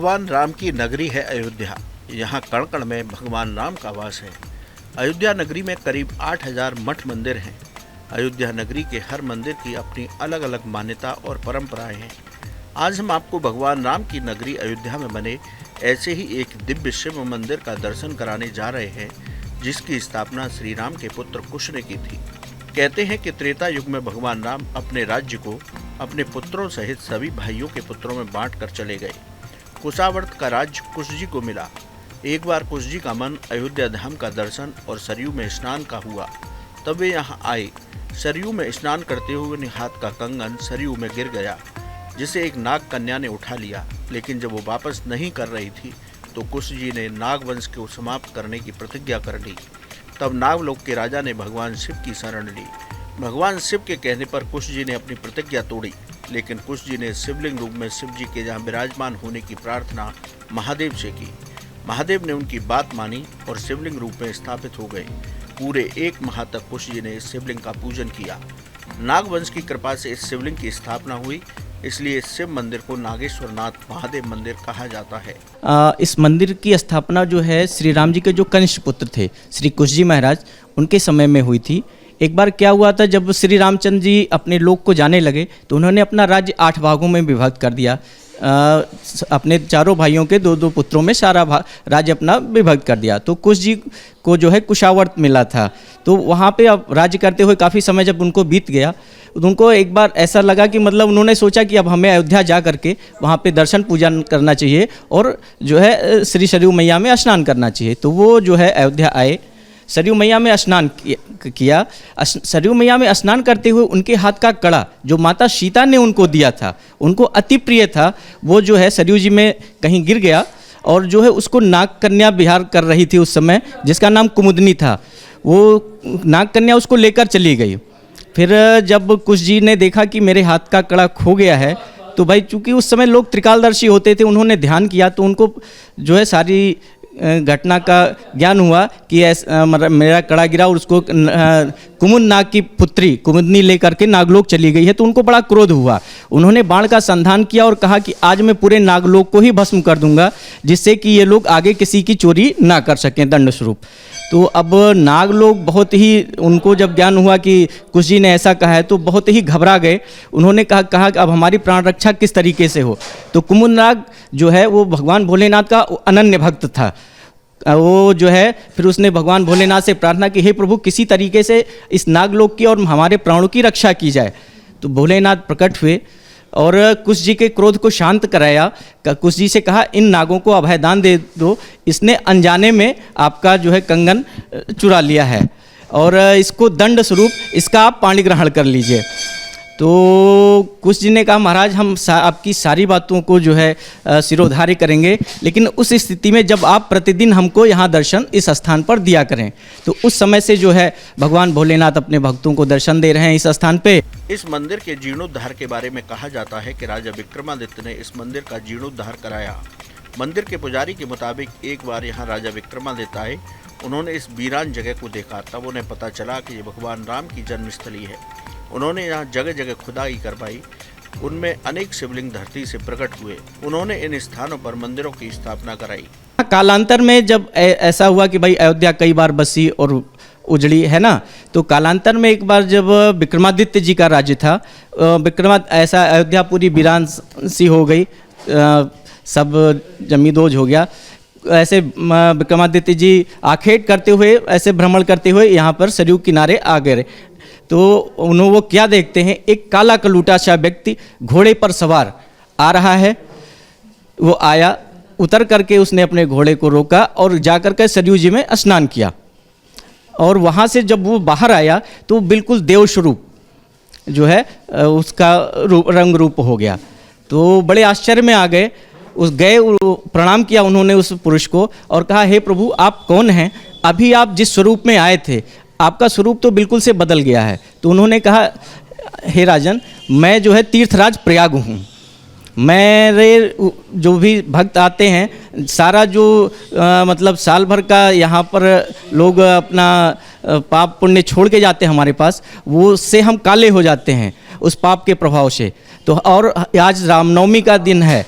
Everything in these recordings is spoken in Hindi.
भगवान राम की नगरी है अयोध्या। यहाँ कण कण में भगवान राम का वास है। अयोध्या नगरी में करीब 8000 मठ मंदिर हैं। अयोध्या नगरी के हर मंदिर की अपनी अलग अलग मान्यता और परंपराएं हैं। आज हम आपको भगवान राम की नगरी अयोध्या में बने ऐसे ही एक दिव्य शिव मंदिर का दर्शन कराने जा रहे हैं, जिसकी स्थापना श्री राम के पुत्र कुश ने की थी। कहते हैं कि त्रेता युग में भगवान राम अपने राज्य को अपने पुत्रों सहित सभी भाइयों के पुत्रों में बांट कर चले गए। कुशावर्त का राज्य कुश जी को मिला। एक बार कुश जी का मन अयोध्या धाम का दर्शन और सरयू में स्नान का हुआ। तब वे यहाँ आए। सरयू में स्नान करते हुए उन्हें हाथ का कंगन सरयू में गिर गया, जिसे एक नाग कन्या ने उठा लिया। लेकिन जब वो वापस नहीं कर रही थी तो कुश जी ने नाग वंश को समाप्त करने की प्रतिज्ञा कर ली। तब नागलोक के राजा ने भगवान शिव की शरण ली। भगवान शिव के कहने पर कुश जी ने अपनी प्रतिज्ञा तोड़ी, लेकिन कुश जी ने शिवलिंग रूप में शिव जी के जहाँ विराजमान होने की प्रार्थना महादेव से की। महादेव ने उनकी बात मानी और शिवलिंग रूप में स्थापित हो गए। पूरे 1 माह तक कुश जी ने इस शिवलिंग का पूजन किया। नागवंश की कृपा से इस शिवलिंग की स्थापना हुई, इसलिए इस शिव मंदिर को नागेश्वर नाथ महादेव मंदिर कहा जाता है। इस मंदिर की स्थापना जो है श्री राम जी के जो कनिष्ठ पुत्र थे श्री कुश जी महाराज, उनके समय में हुई थी। एक बार क्या हुआ था, जब श्री रामचंद्र जी अपने लोक को जाने लगे तो उन्होंने अपना राज्य 8 भागों में विभक्त कर दिया। अपने चारों भाइयों के 2-2 पुत्रों में सारा राज्य अपना विभक्त कर दिया। तो कुश जी को जो है कुशावर्त मिला था। तो वहाँ पे अब राज्य करते हुए काफ़ी समय जब उनको बीत गया, उनको एक बार ऐसा लगा कि मतलब उन्होंने सोचा कि अब हमें अयोध्या जा करके वहाँ पे दर्शन पूजन करना चाहिए और जो है श्री सरयू मैया में स्नान करना चाहिए। तो वो जो है अयोध्या आए, सरयू मैया में स्नान किया। सरयू मैया में स्नान करते हुए उनके हाथ का कड़ा जो माता सीता ने उनको दिया था, उनको अति प्रिय था, वो जो है सरयू जी में कहीं गिर गया और जो है उसको नाग कन्या विहार कर रही थी उस समय, जिसका नाम कुमुदनी था। वो नाग कन्या उसको लेकर चली गई। फिर जब कुश जी ने देखा कि मेरे हाथ का कड़ा खो गया है, तो भाई चूँकि उस समय लोग त्रिकालदर्शी होते थे, उन्होंने ध्यान किया तो उनको जो है सारी घटना का ज्ञान हुआ कि मेरा कड़ा गिरा और उसको कुमुद नाग की पुत्री कुमुदनी लेकर के नागलोक चली गई है। तो उनको बड़ा क्रोध हुआ। उन्होंने बाण का संधान किया और कहा कि आज मैं पूरे नागलोक को ही भस्म कर दूंगा, जिससे कि ये लोग आगे किसी की चोरी ना कर सकें दंड स्वरूप। तो अब नागलोक बहुत ही, उनको जब ज्ञान हुआ कि कुश जी ने ऐसा कहा है तो बहुत ही घबरा गए। उन्होंने कहा कि अब हमारी प्राण रक्षा किस तरीके से हो। तो कुमुद नाग जो है वो भगवान भोलेनाथ का अनन्य भक्त था। वो जो है फिर उसने भगवान भोलेनाथ से प्रार्थना की, हे प्रभु किसी तरीके से इस नागलोक की और हमारे प्राणों की रक्षा की जाए। तो भोलेनाथ प्रकट हुए और कुश जी के क्रोध को शांत कराया। कुश जी से कहा इन नागों को अभयदान दे दो, इसने अनजाने में आपका जो है कंगन चुरा लिया है और इसको दंड स्वरूप इसका आप पाणी ग्रहण कर लीजिए। तो कुश जी ने कहा महाराज हम आपकी सारी बातों को जो है सिरोधार्य करेंगे, लेकिन उस स्थिति में जब आप प्रतिदिन हमको यहाँ दर्शन इस स्थान पर दिया करें। तो उस समय से जो है भगवान भोलेनाथ अपने भक्तों को दर्शन दे रहे हैं इस स्थान पे। इस मंदिर के जीर्णोद्धार के बारे में कहा जाता है कि राजा विक्रमादित्य ने इस मंदिर का जीर्णोद्धार कराया। मंदिर के पुजारी के मुताबिक एक बार यहाँ राजा विक्रमादित्य आए। उन्होंने इस वीरान जगह को देखा, तब उन्हें पता चला कि ये भगवान राम की जन्मस्थली है। उन्होंने यहाँ जगह जगह खुदाई करवाई, उनमें अनेक शिवलिंग धरती से प्रकट हुए। उन्होंने इन स्थानों पर मंदिरों की स्थापना कराई। कालांतर में जब ऐसा हुआ कि भाई अयोध्या कई बार बसी और उजड़ी है ना, तो कालांतर में एक बार जब विक्रमादित्य जी का राज्य था, ऐसा अयोध्या पूरी वीरान सी हो गई, सब जमींदोज हो गया। ऐसे विक्रमादित्य जी आखेट करते हुए, ऐसे भ्रमण करते हुए यहाँ पर सरयू किनारे आ गए। तो उन्होंने वो क्या देखते हैं, एक काला कलूटा सा व्यक्ति घोड़े पर सवार आ रहा है। वो आया, उतर करके उसने अपने घोड़े को रोका और जाकर के सरयू जी में स्नान किया। और वहाँ से जब वो बाहर आया तो बिल्कुल देव स्वरूप जो है उसका रंग रूप हो गया। तो बड़े आश्चर्य में आ गए। प्रणाम किया उन्होंने उस पुरुष को और कहा हे प्रभु आप कौन हैं, अभी आप जिस स्वरूप में आए थे आपका स्वरूप तो बिल्कुल से बदल गया है। तो उन्होंने कहा हे राजन मैं जो है तीर्थराज प्रयाग हूँ। मेरे जो भी भक्त आते हैं सारा जो मतलब साल भर का यहाँ पर लोग अपना पाप पुण्य छोड़ के जाते हैं हमारे पास, वो से हम काले हो जाते हैं उस पाप के प्रभाव से। तो और आज रामनवमी का दिन है,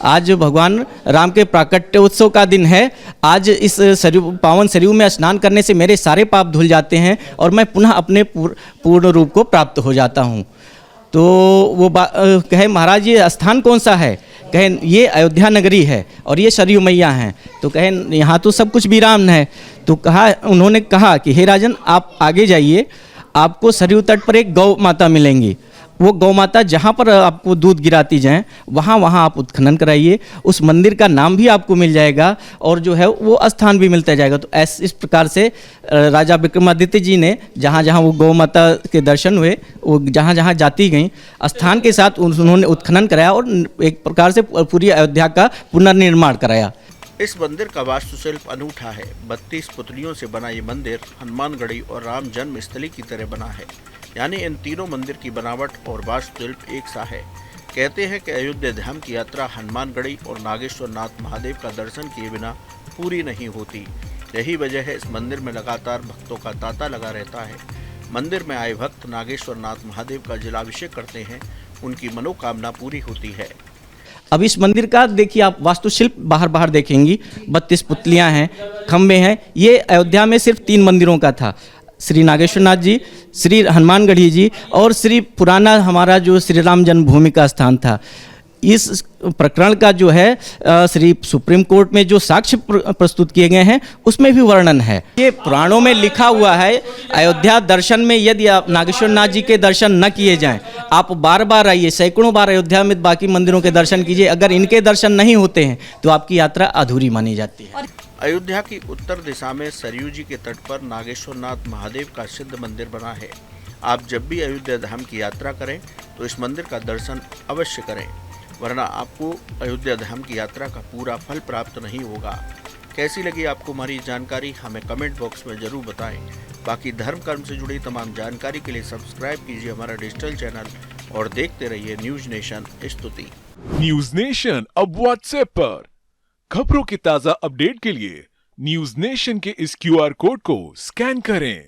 आज भगवान राम के प्राकट्योत्सव का दिन है। आज इस सरयू पावन सरयू में स्नान करने से मेरे सारे पाप धुल जाते हैं और मैं पुनः अपने पूर्ण रूप को प्राप्त हो जाता हूँ। तो वो कहे महाराज ये स्थान कौन सा है? कहे ये अयोध्या नगरी है और ये सरयू मैया हैं। तो कहे यहाँ तो सब कुछ वीरान है। तो उन्होंने कहा कि हे राजन आप आगे जाइए, आपको सरयू तट पर एक गौ माता मिलेंगी। वो गौ माता जहाँ पर आपको दूध गिराती जाएं वहाँ आप उत्खनन कराइए, उस मंदिर का नाम भी आपको मिल जाएगा और जो है वो स्थान भी मिलता जाएगा। तो इस प्रकार से राजा विक्रमादित्य जी ने जहाँ जहाँ वो गौ माता के दर्शन हुए, वो जहाँ जहाँ जाती गई स्थान के साथ उन्होंने उत्खनन कराया और एक प्रकार से पूरी अयोध्या का पुनर्निर्माण कराया। इस मंदिर का वास्तुशिल्प अनूठा है। 32 पुतलियों से बना ये मंदिर हनुमानगढ़ी और राम जन्मस्थली की तरह बना है, यानी इन तीनों मंदिर की बनावट और वास्तुशिल्प एक सा है। कहते हैं कि अयोध्या धाम की यात्रा हनुमानगढ़ी और नागेश्वर नाथ महादेव का दर्शन किए बिना पूरी नहीं होती। यही वजह है इस मंदिर में लगातार भक्तों का तांता लगा रहता है। मंदिर में आए भक्त नागेश्वर नाथ महादेव का जलाभिषेक करते हैं, उनकी मनोकामना पूरी होती है। अब इस मंदिर का देखिए आप वास्तुशिल्प बाहर देखेंगी, 32 पुतलियां हैं, खम्भे हैं। ये अयोध्या में सिर्फ 3 मंदिरों का था, श्री नागेश्वर नाथ जी, श्री हनुमानगढ़ी जी और श्री पुराना हमारा जो श्री राम जन्मभूमि का स्थान था। इस प्रकरण का जो है श्री सुप्रीम कोर्ट में जो साक्ष्य प्रस्तुत किए गए हैं उसमें भी वर्णन है। ये पुराणों में लिखा हुआ है, अयोध्या दर्शन में यदि आप नागेश्वर नाथ जी के दर्शन न किए जाएं, आप बार बार आइए, सैकड़ों बार अयोध्या में बाकी मंदिरों के दर्शन कीजिए, अगर इनके दर्शन नहीं होते हैं तो आपकी यात्रा अधूरी मानी जाती है। अयोध्या की उत्तर दिशा में सरयू जी के तट पर नागेश्वर नाथ महादेव का सिद्ध मंदिर बना है। आप जब भी अयोध्या धाम की यात्रा करें तो इस मंदिर का दर्शन अवश्य करें, वरना आपको अयोध्या धाम की यात्रा का पूरा फल प्राप्त नहीं होगा। कैसी लगी आपको हमारी जानकारी, हमें कमेंट बॉक्स में ज़रूर बताएं। बाकी धर्म कर्म से जुड़ी तमाम जानकारी के लिए सब्सक्राइब कीजिए हमारा डिजिटल चैनल और देखते रहिए न्यूज़ नेशन स्तुति। न्यूज़ नेशन अब व्हाट्सएप पर खबरों के ताज़ा अपडेट के लिए न्यूज़ नेशन के इस QR कोड को स्कैन करें।